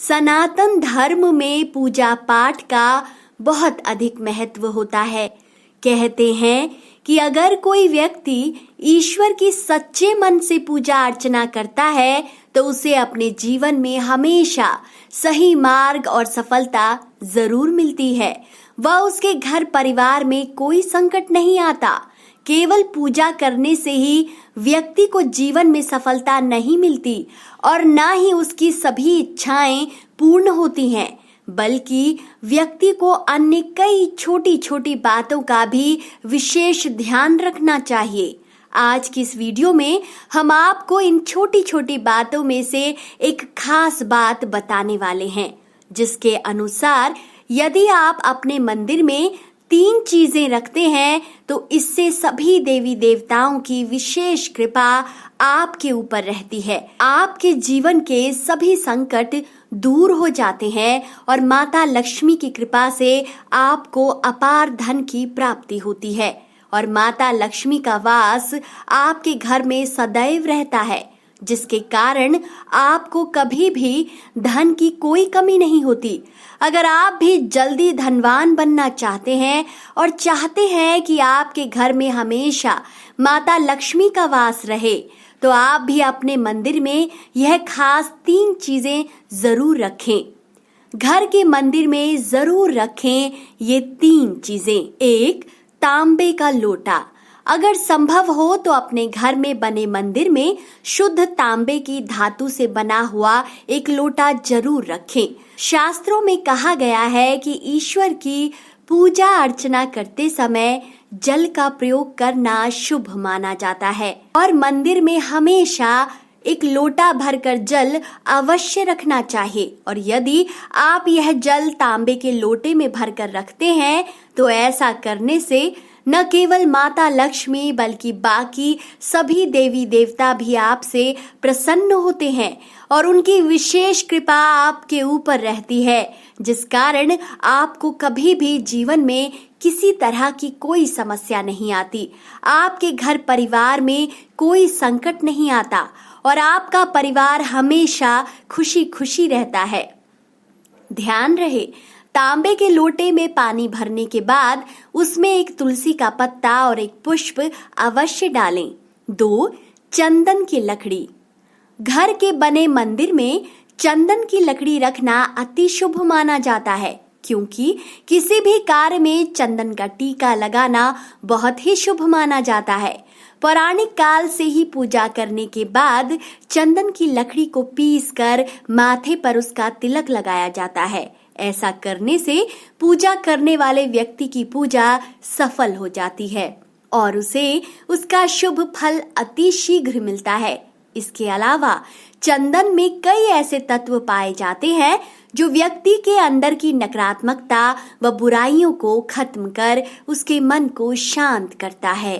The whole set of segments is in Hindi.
सनातन धर्म में पूजा पाठ का बहुत अधिक महत्व होता है। कहते हैं कि अगर कोई व्यक्ति ईश्वर की सच्चे मन से पूजा अर्चना करता है तो उसे अपने जीवन में हमेशा सही मार्ग और सफलता जरूर मिलती है। वह उसके घर परिवार में कोई संकट नहीं आता। केवल पूजा करने से ही व्यक्ति को जीवन में सफलता नहीं मिलती और ना ही उसकी सभी इच्छाएं पूर्ण होती हैं, बल्कि व्यक्ति को अन्य कई छोटी छोटी बातों का भी विशेष ध्यान रखना चाहिए। आज की इस वीडियो में हम आपको इन छोटी छोटी बातों में से एक खास बात बताने वाले हैं, जिसके अनुसार यदि आप अपने मंदिर में 3 चीजें रखते हैं तो इससे सभी देवी देवताओं की विशेष कृपा आपके ऊपर रहती है। आपके जीवन के सभी संकट दूर हो जाते हैं और माता लक्ष्मी की कृपा से आपको अपार धन की प्राप्ति होती है और माता लक्ष्मी का वास आपके घर में सदैव रहता है, जिसके कारण आपको कभी भी धन की कोई कमी नहीं होती। अगर आप भी जल्दी धनवान बनना चाहते हैं और चाहते हैं कि आपके घर में हमेशा माता लक्ष्मी का वास रहे, तो आप भी अपने मंदिर में यह खास 3 चीजें जरूर रखें। घर के मंदिर में जरूर रखें ये 3 चीजें। 1. तांबे का लोटा। अगर संभव हो तो अपने घर में बने मंदिर में शुद्ध तांबे की धातु से बना हुआ एक लोटा जरूर रखें। शास्त्रों में कहा गया है कि ईश्वर की पूजा अर्चना करते समय जल का प्रयोग करना शुभ माना जाता है और मंदिर में हमेशा एक लोटा भरकर जल अवश्य रखना चाहिए। और यदि आप यह जल तांबे के लोटे में भरकर रखते हैं तो ऐसा करने से न केवल माता लक्ष्मी बल्कि बाकी सभी देवी देवता भी आपसे प्रसन्न होते हैं और उनकी विशेष कृपा आपके ऊपर रहती है, जिस कारण आपको कभी भी जीवन में किसी तरह की कोई समस्या नहीं आती। आपके घर परिवार में कोई संकट नहीं आता और आपका परिवार हमेशा खुशी खुशी रहता है। ध्यान रहे, तांबे के लोटे में पानी भरने के बाद उसमें एक तुलसी का पत्ता और एक पुष्प अवश्य डालें। 2. चंदन की लकड़ी। घर के बने मंदिर में चंदन की लकड़ी रखना अति शुभ माना जाता है, क्योंकि किसी भी कार्य में चंदन का टीका लगाना बहुत ही शुभ माना जाता है। पौराणिक काल से ही पूजा करने के बाद चंदन की लकड़ी को पीसकर माथे पर उसका तिलक लगाया जाता है। ऐसा करने से पूजा करने वाले व्यक्ति की पूजा सफल हो जाती है और उसे उसका शुभ फल अति शीघ्र मिलता है। इसके अलावा चंदन में कई ऐसे तत्व पाए जाते हैं जो व्यक्ति के अंदर की नकारात्मकता व बुराइयों को खत्म कर उसके मन को शांत करता है।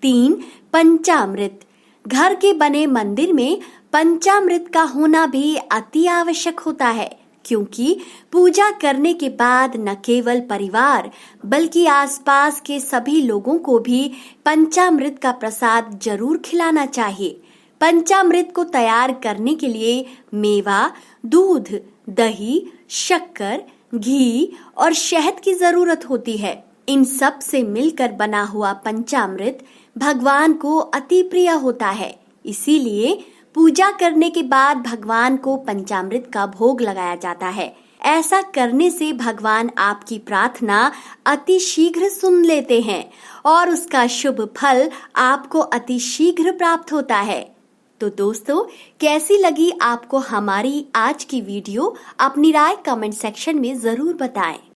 3. पंचामृत। घर के बने मंदिर में पंचामृत का होना भी अति आवश्यक होता है, क्योंकि पूजा करने के बाद न केवल परिवार बल्कि आसपास के सभी लोगों को भी पंचामृत का प्रसाद जरूर खिलाना चाहिए। पंचामृत को तैयार करने के लिए मेवा, दूध, दही, शक्कर, घी और शहद की जरूरत होती है। इन सब से मिलकर बना हुआ पंचामृत भगवान को अति प्रिय होता है, इसीलिए पूजा करने के बाद भगवान को पंचामृत का भोग लगाया जाता है। ऐसा करने से भगवान आपकी प्रार्थना अति शीघ्र सुन लेते हैं और उसका शुभ फल आपको अति शीघ्र प्राप्त होता है। तो दोस्तों, कैसी लगी आपको हमारी आज की वीडियो? अपनी राय कमेंट सेक्शन में जरूर बताएं।